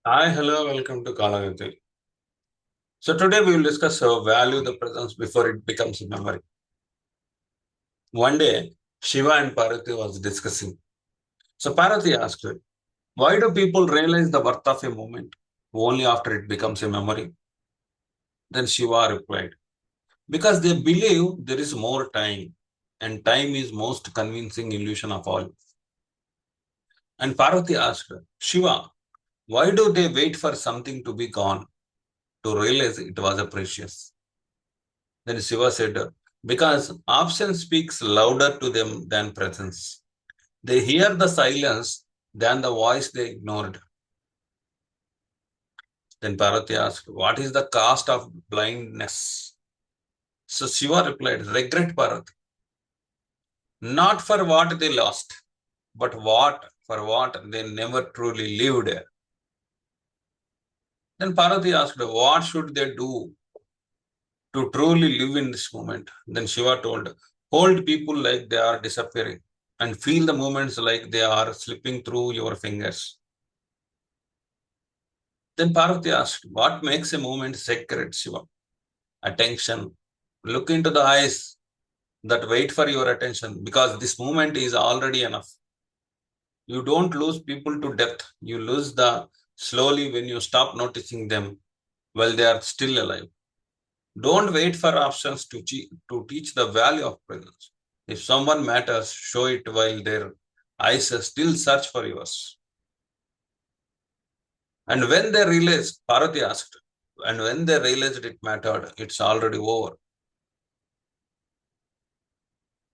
Hi, hello, welcome to Kaalagathi. So today we will discuss how value the presence before it becomes a memory. One day, Shiva and Parvati was discussing. So Parvati asked her, why do people realize the worth of a moment only after it becomes a memory? Then Shiva replied, because they believe there is more time, and time is most convincing illusion of all. And Parvati asked her, Shiva, why do they wait for something to be gone to realize it was a precious? Then Shiva said, because absence speaks louder to them than presence. They hear the silence than the voice they ignored. Then Parvati asked, what is the cost of blindness? So Shiva replied, regret, Parvati. Not for what they lost, but for what they never truly lived. Then Parvati asked, what should they do to truly live in this moment? Then Shiva told, hold people like they are disappearing and feel the moments like they are slipping through your fingers. Then Parvati asked, what makes a moment sacred, Shiva? Attention. Look into the eyes that wait for your attention because this moment is already enough. You don't lose people to death. You lose the slowly when you stop noticing them while they are still alive. Don't wait for options to teach the value of presence. If someone matters, show it while their eyes still search for yours. And when they realized, Parvati asked, and when they realized it mattered, it's already over.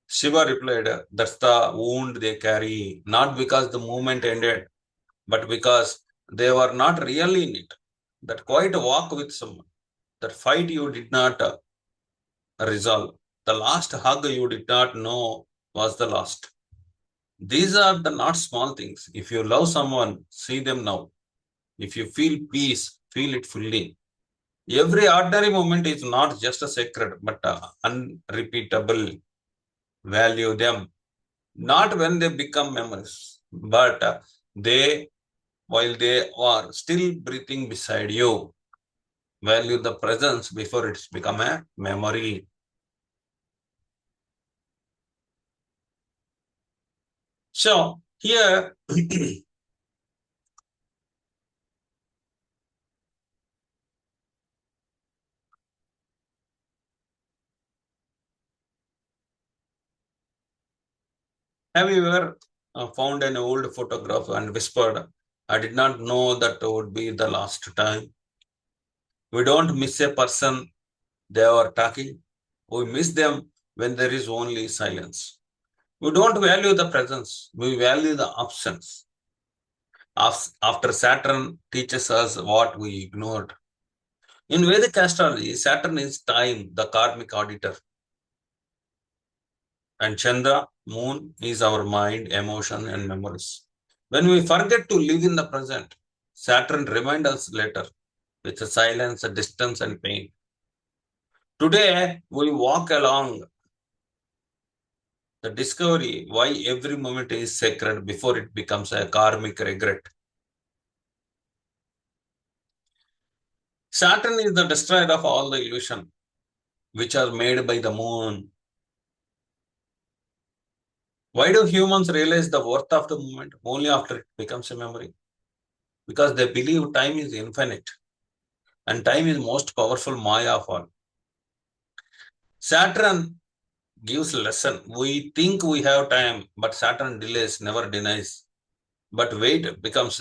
Shiva replied, that's the wound they carry, not because the movement ended, but because they were not really in it. That quiet walk with someone, that fight you did not resolve, the last hug you did not know was the last. These are the not small things. If you love someone, see them now. If you feel peace, feel it fully. Every ordinary moment is not just a sacred, but unrepeatable. Value them. Not when they become memories, but they, while they are still breathing beside you, value the presence before it's become a memory. So here, have you ever found an old photograph and whispered, I did not know that would be the last time? We don't miss a person they are talking. We miss them when there is only silence. We don't value the presence. We value the absence. After Saturn teaches us what we ignored. In Vedic astrology, Saturn is time, the karmic auditor. And Chandra, moon, is our mind, emotion, and memories. When we forget to live in the present, Saturn reminds us later with the silence, the distance, and pain. Today, we walk along the discovery why every moment is sacred before it becomes a karmic regret. Saturn is the destroyer of all the illusion which are made by the moon. Why do humans realize the worth of the moment only after it becomes a memory? Because they believe time is infinite and time is most powerful maya of all. Saturn gives lesson. We think we have time, but Saturn delays, never denies. But wait becomes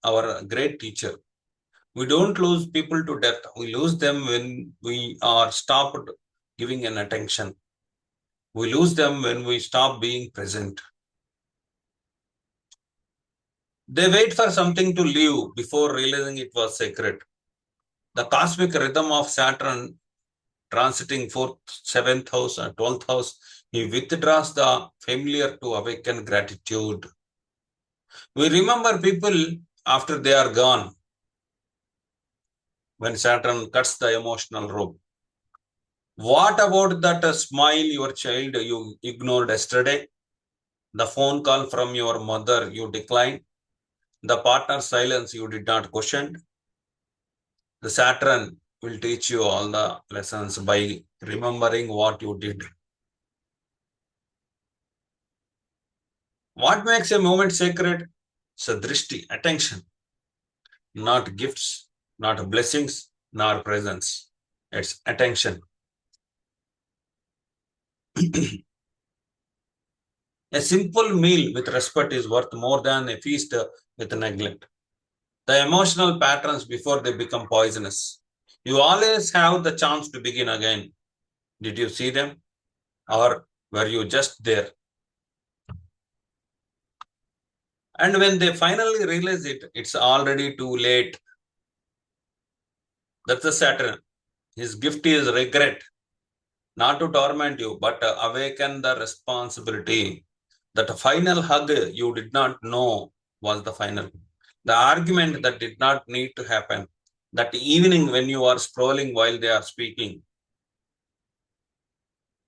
our great teacher. We don't lose people to death. We lose them when we are stopped giving an attention. We lose them when we stop being present. They wait for something to leave before realizing it was sacred. The cosmic rhythm of Saturn transiting fourth, seventh house, and 12th house, he withdraws the familiar to awaken gratitude. We remember people after they are gone when Saturn cuts the emotional rope. What about that smile your child you ignored yesterday? The phone call from your mother you declined? The partner's silence you did not question. The Saturn will teach you all the lessons by remembering what you did. What makes a moment sacred? Sadrishti, attention, not gifts, not blessings, nor presents. It's attention. A simple meal with respect is worth more than a feast with neglect. The emotional patterns before they become poisonous. You always have the chance to begin again. Did you see them? Or were you just there? And when they finally realize it, it's already too late. That's the Saturn. His gift is regret, not to torment you, but awaken the responsibility. That final hug you did not know was the final. The argument that did not need to happen. That evening when you are scrolling while they are speaking.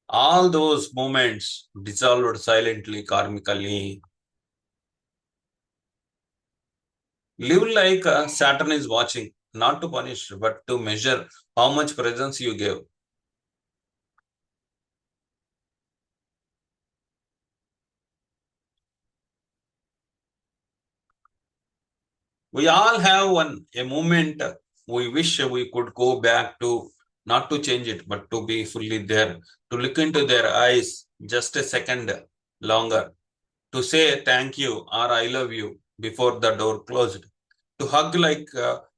All those moments dissolved silently, karmically. Live like Saturn is watching, not to punish, but to measure how much presence you gave. We all have a moment we wish we could go back to, not to change it, but to be fully there, to look into their eyes just a second longer, to say thank you or I love you before the door closed, to hug like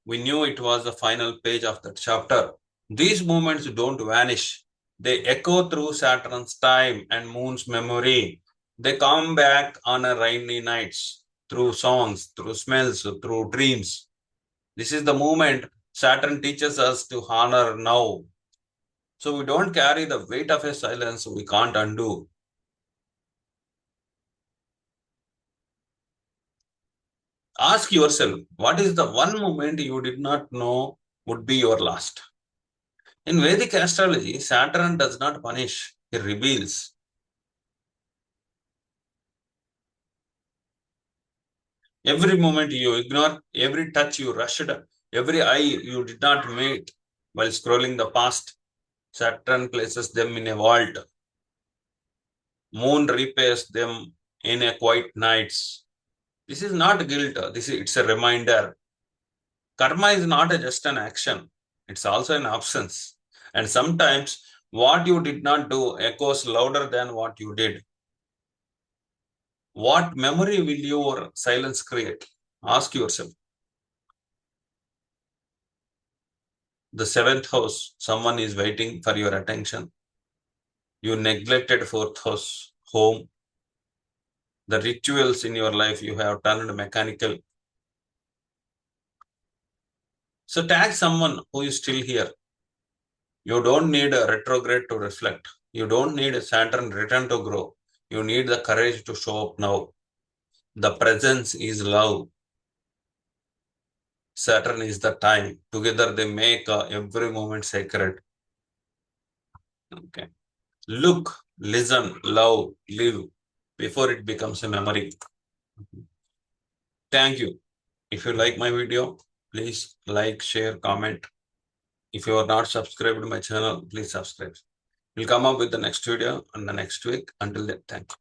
we knew it was the final page of the chapter. These moments don't vanish. They echo through Saturn's time and Moon's memory. They come back on a rainy nights, through songs, through smells, through dreams. This is the moment Saturn teaches us to honor now. So we don't carry the weight of a silence we can't undo. Ask yourself, what is the one moment you did not know would be your last? In Vedic astrology, Saturn does not punish, he reveals. Every moment you ignore, every touch you rushed, every eye you did not meet while scrolling the past, Saturn places them in a vault. Moon repairs them in a quiet nights. This is not guilt, it's a reminder. Karma is not just an action, it's also an absence. And sometimes what you did not do echoes louder than what you did. What memory will your silence create? Ask yourself. The seventh house, someone is waiting for your attention. You neglected fourth house, home. The rituals in your life you have turned mechanical. So tag someone who is still here. You don't need a retrograde to reflect. You don't need a Saturn return to grow. You need the courage to show up now. The presence is love. Saturn is the time. Together they make every moment sacred. Okay. Look, listen, love, live before it becomes a memory. Thank you. If you like my video, please like, share, comment. If you are not subscribed to my channel, please subscribe. We'll come up with the next video on the next week. Until then, thank you.